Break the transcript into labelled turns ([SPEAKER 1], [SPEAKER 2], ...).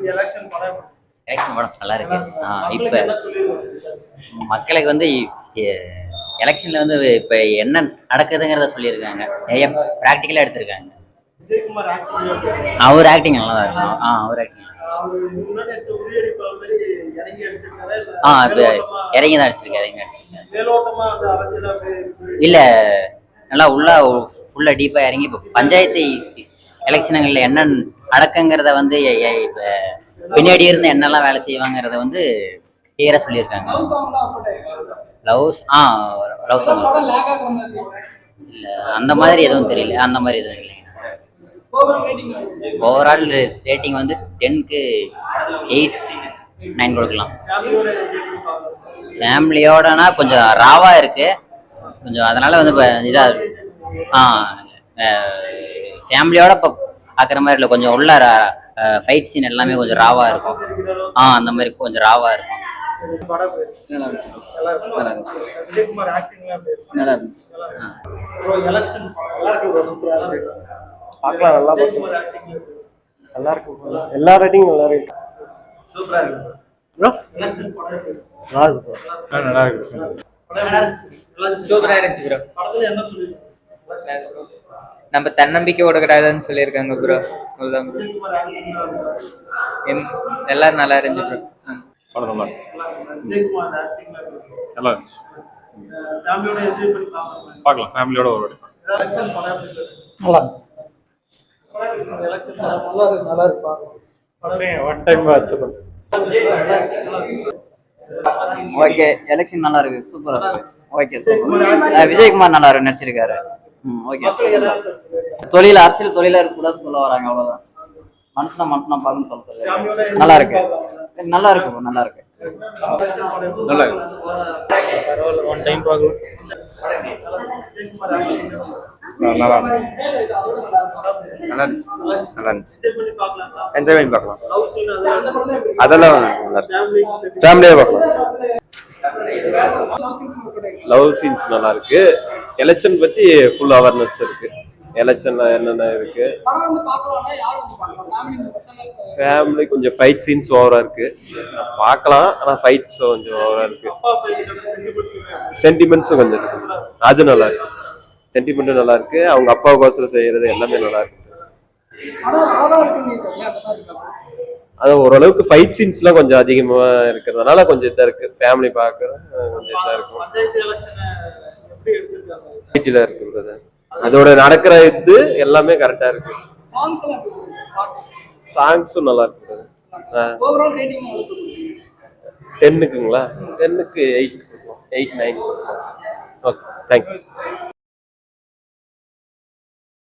[SPEAKER 1] Election படம் நல்லா இருக்கு. இப்போ மக்களுக்கு வந்து எலெக்ஷன்ல வந்து இப்போ என்ன நடக்குதுங்கிறத சொல்லியிருக்காங்க. நிறைய ப்ராக்டிக்கலாக எடுத்திருக்காங்க. அவர் ஆக்டிங் நல்லா தான் இருக்கும். அவர் ஆக்டிங் இப்போ இறங்கி தான் அடிச்சிருக்காரு. இல்லை, நல்லா ஃபுல்லாக டீப்பாக இறங்கி இப்போ பஞ்சாயத்து எலெக்ஷனுங்களில் என்ன நடக்குங்கிறத வந்து இப்போ பின்னாடி இருந்து என்னெல்லாம் வேலை செய்வாங்கிறத வந்து கிளியராக சொல்லியிருக்காங்க. லவ் சாங் இல்லை, அந்த மாதிரி எதுவும் தெரியல. அந்த மாதிரி எதுவும் இல்லைங்க. ஓவரால் ரேட்டிங் வந்து 10க்கு 8, 9 கொடுக்கலாம். ஃபேமிலியோடனா கொஞ்சம் ராவா இருக்கு கொஞ்சம், அதனால வந்து இப்போ இதாக ஃபேமிலியோட இப்போ பார்க்குற மாதிரி இல்லை. கொஞ்சம் உள்ள ஃபைட் சீன் எல்லாமே கொஞ்சம் ராவா இருக்கும். அந்த மாதிரி கொஞ்சம் ராவா இருக்கும். நல்லா இருந்துச்சு.
[SPEAKER 2] பார்க்கலாம், நல்லா இருக்கு. எல்லா ரேட்டிங்கும் நல்லா இருக்கு.
[SPEAKER 3] சூப்பரா இருக்கு
[SPEAKER 2] ப்ரோ. நல்லா இருக்கு.
[SPEAKER 4] சூப்பரா இருந்துச்சு ப்ரோ. நம்ம தன்னம்பிக்கை ஓடக்கூடாதுன்னு சொல்லியிருக்காங்க ப்ரோ. அவ்வளோதான் ப்ரோ. எல்லாரும் நல்லா இருந்துச்சு ப்ரோ.
[SPEAKER 2] படம் நல்லா இருந்துச்சு. பார்க்கலாம், ஃபேமிலியோட ஒரு நல்லா இருக்கு. ஒன் டைம் வாட்ச் பண்ணு.
[SPEAKER 1] ஓகே, எலெக்ஷன் நல்லா இருக்கு. சூப்பரா இருக்கு. ஓகே, விஜயகுமார் நல்லா இருக்கு, நடிச்சிருக்காரு. ஓகே. அரசியல் தொழிலா இருக்கக்கூடாதுன்னு சொல்ல வராங்க, அவ்வளவுதான். மனுஷனா பார்க்கணும்னு சொல்ல நல்லா இருக்கு. நல்லா இருக்கு. நல்லா இருக்கு.
[SPEAKER 2] ஒன் டைம் பார்க்கலாம்.
[SPEAKER 3] நல்லா இருந்துச்சு. என்ஜாய் பண்ணி பார்க்கலாம். அதெல்லாம் ஃபேமிலியா பார்க்கலாம். லவ் சீன்ஸ் நல்லா இருக்கு. எலெக்ஷன் பத்தி ஃபுல் அவேர்னஸ் இருக்கு. எலெக்ஷன்ல என்னென்ன இருக்கு. ஃபேமிலி கொஞ்சம் ஃபைட் சீன்ஸ் ஓவரா இருக்கு. பார்க்கலாம், ஆனா ஃபைட்ஸ் கொஞ்சம் ஓவரா இருக்கு. சென்டிமெண்ட்ஸும் கொஞ்சம் இருக்கு. அது நல்லா இருக்கு. சென்டிமெண்ட்டும் நல்லா இருக்கு. அவங்க அப்பாவுக்கோசரம் செய்யறது எல்லாமே நல்லா இருக்கு. அது ஓரளவுக்கு ஃபைட் சீன்ஸ்லாம் கொஞ்சம் அதிகமா இருக்கிறதுனால கொஞ்சம் இதா இருக்கு. ஃபேமிலி பார்க்க கொஞ்சம் இதா இருக்கும். இருக்கிறது அதோட நடக்கிற இது எல்லாமே கரெக்டா இருக்கு. சாங்ஸும் நல்லா இருக்கு. 10க்குங்களா? 10க்கு 8, 9. Okay, thank you.